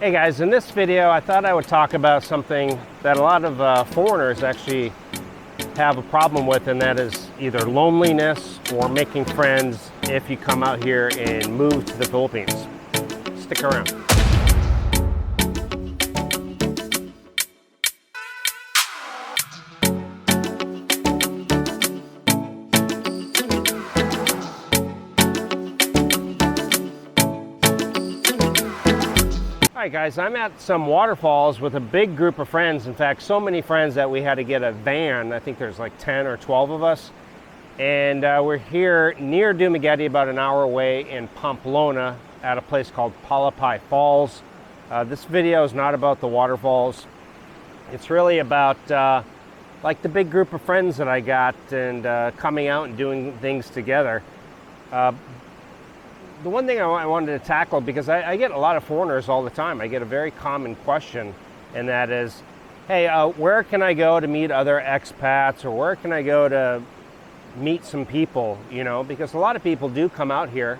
Hey guys, in this video I thought I would talk about something that a lot of foreigners actually have a problem with, and that is either loneliness or making friends if you come out here and move to the Philippines. Stick around. All right guys, I'm at some waterfalls with a big group of friends. In fact, so many friends that we had to get a van. I think there's like 10 or 12 of us. And we're here near Dumaguete, about an hour away in Pamplona at a place called Palapay Falls. This video is not about the waterfalls. It's really about like the big group of friends that I got and coming out and doing things together. The one thing I wanted to tackle, because I get a lot of foreigners all the time. I get a very common question, and that is, hey, where can I go to meet other expats, or where can I go to meet some people, you know? Because a lot of people do come out here,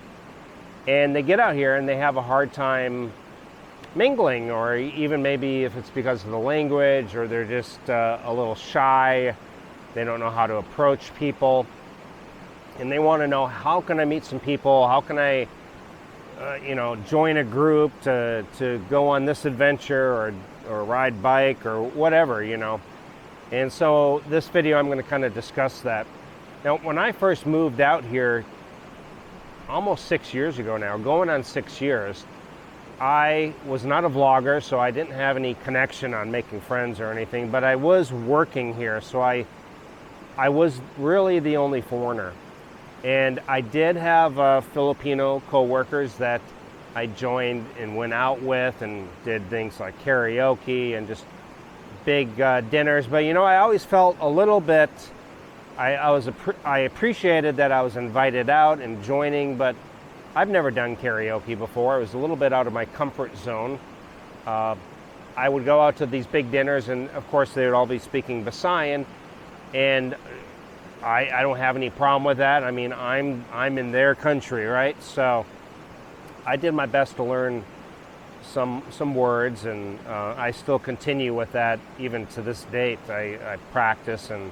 and they get out here and they have a hard time mingling, or even maybe if it's because of the language, or they're just a little shy, they don't know how to approach people. And they want to know, how can I meet some people? How can I, join a group to go on this adventure or ride bike or whatever, you know? And so this video, I'm going to kind of discuss that. Now, when I first moved out here, almost 6 years ago now, going on 6 years, I was not a vlogger, so I didn't have any connection on making friends or anything, but I was working here, so I was really the only foreigner. And I did have Filipino co-workers that I joined and went out with and did things like karaoke and just big dinners. But you know, I always felt a little bit, I appreciated that I was invited out and joining, but I've never done karaoke before. It was a little bit out of my comfort zone. I would go out to these big dinners, and of course they would all be speaking Visayan, and I don't have any problem with that. I mean, I'm in their country, right? So I did my best to learn some words, and I still continue with that even to this date. I practice, and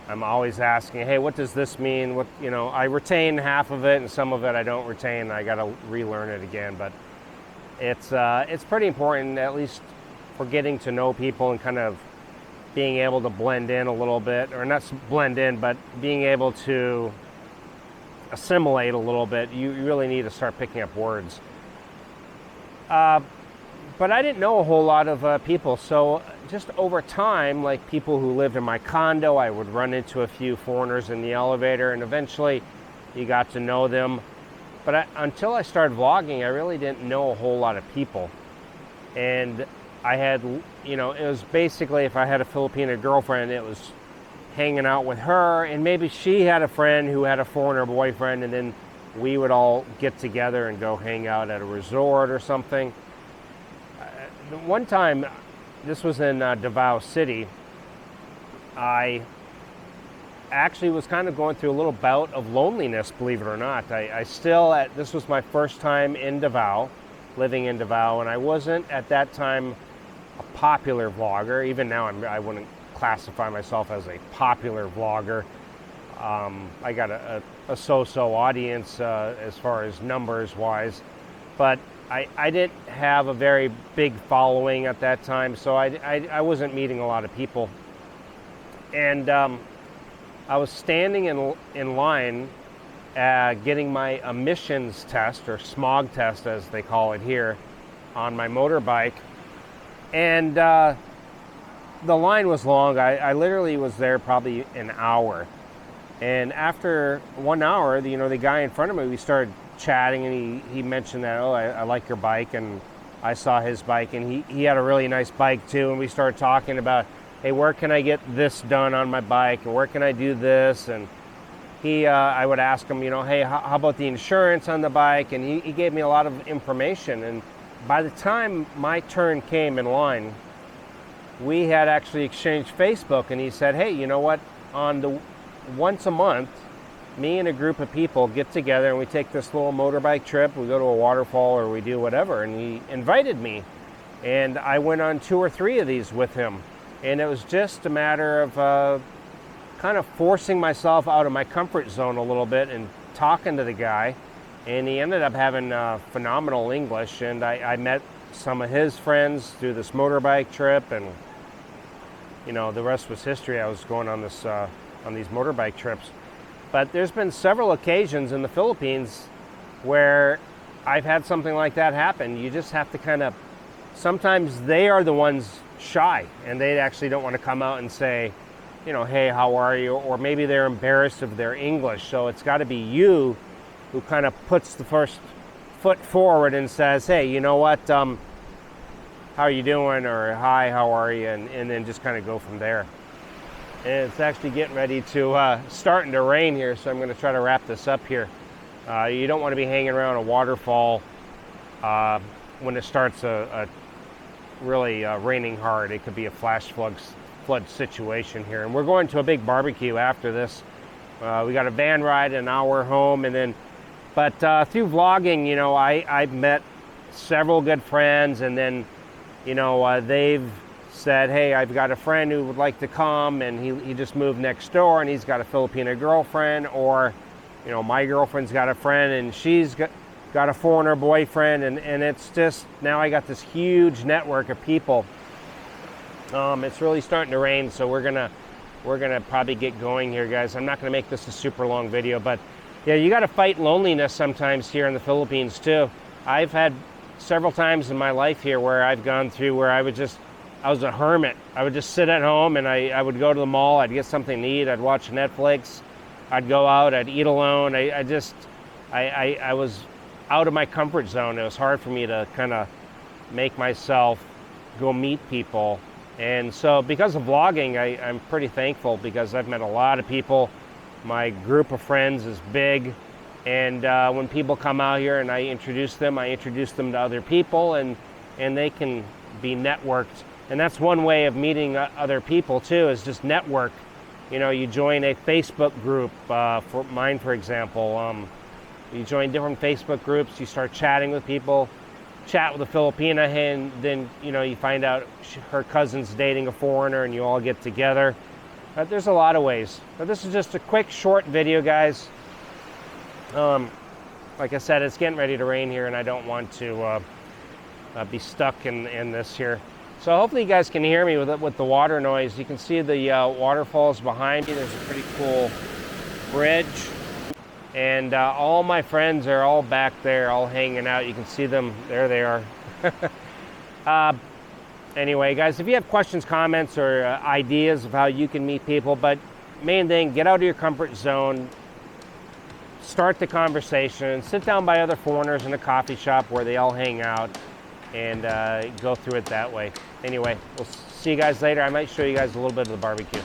I'm always asking, hey, what does this mean? What, you know, I retain half of it, and some of it I don't retain. I got to relearn it again, but it's pretty important, at least for getting to know people and kind of being able to blend in a little bit, or not blend in, but being able to assimilate a little bit. You really need to start picking up words. But I didn't know a whole lot of people, so just over time, like people who lived in my condo, I would run into a few foreigners in the elevator, and eventually you got to know them. But until I started vlogging, I really didn't know a whole lot of people. And I had, it was basically, if I had a Filipina girlfriend, it was hanging out with her, and maybe she had a friend who had a foreigner boyfriend, and then we would all get together and go hang out at a resort or something. One time, this was in Davao City, I actually was kind of going through a little bout of loneliness, believe it or not. This was my first time in Davao, living in Davao, and I wasn't at that time a popular vlogger. Even now, I wouldn't classify myself as a popular vlogger. I got a so-so audience as far as numbers wise, but I didn't have a very big following at that time, so I wasn't meeting a lot of people. And I was standing in line getting my emissions test, or smog test as they call it here, on my motorbike. And the line was long. I literally was there probably an hour. And after 1 hour, the guy in front of me, we started chatting, and he mentioned that, oh, I like your bike, and I saw his bike, and he had a really nice bike too. And we started talking about, hey, where can I get this done on my bike, and where can I do this? And I would ask him, hey, how about the insurance on the bike? And he gave me a lot of information. And by the time my turn came in line, we had actually exchanged Facebook, and he said, hey, you know what, once a month, me and a group of people get together and we take this little motorbike trip. We go to a waterfall or we do whatever. And he invited me And I went on 2 or 3 of these with him. And it was just a matter of kind of forcing myself out of my comfort zone a little bit and talking to the guy. And he ended up having phenomenal English. And I met some of his friends through this motorbike trip. And, you know, the rest was history. I was going on this on these motorbike trips. But there's been several occasions in the Philippines where I've had something like that happen. You just have to kind of, sometimes they are the ones shy and they actually don't want to come out and say, you know, hey, how are you? Or maybe they're embarrassed of their English. So it's got to be you who kind of puts the first foot forward and says, hey, you know what, how are you doing? Or hi, how are you? And then just kind of go from there. And it's actually getting ready to starting to rain here, so I'm going to try to wrap this up here. You don't want to be hanging around a waterfall when it starts a really raining hard. It could be a flash flood situation here. And we're going to a big barbecue after this. We got a van ride, an hour home, and then, but through vlogging, you know, I've met several good friends, and then, you know, they've said, hey, I've got a friend who would like to come, and he just moved next door, and he's got a Filipina girlfriend, or, you know, my girlfriend's got a friend, and she's got a foreigner boyfriend, and it's just, now I got this huge network of people. It's really starting to rain, so we're gonna probably get going here, guys. I'm not gonna make this a super long video, but yeah, you got to fight loneliness sometimes here in the Philippines too. I've had several times in my life here where I've gone through where I was a hermit. I would just sit at home, and I would go to the mall, I'd get something to eat, I'd watch Netflix, I'd go out, I'd eat alone. I was out of my comfort zone. It was hard for me to kind of make myself go meet people. And so because of vlogging, I'm pretty thankful because I've met a lot of people. My group of friends is big. And when people come out here and I introduce them to other people, and they can be networked. And that's one way of meeting other people too, is just network. You know, you join a Facebook group, for mine, for example. You join different Facebook groups, you start chatting with people, chat with a Filipina, and then, you know, you find out her cousin's dating a foreigner and you all get together. But there's a lot of ways. But this is just a quick, short video, guys. Like I said, it's getting ready to rain here, and I don't want to be stuck in this here. So hopefully you guys can hear me with the water noise. You can see the waterfalls behind me. There's a pretty cool bridge. And all my friends are all back there, all hanging out. You can see them. There they are. Anyway, guys, if you have questions, comments, or ideas of how you can meet people, but main thing, get out of your comfort zone. Start the conversation. Sit down by other foreigners in a coffee shop where they all hang out, and go through it that way. Anyway, we'll see you guys later. I might show you guys a little bit of the barbecue.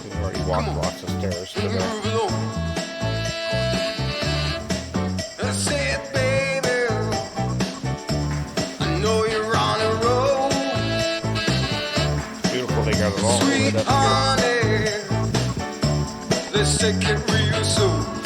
We've already walked lots of stairs today. Beautiful, they got it all lit up here. Let's take it real soon.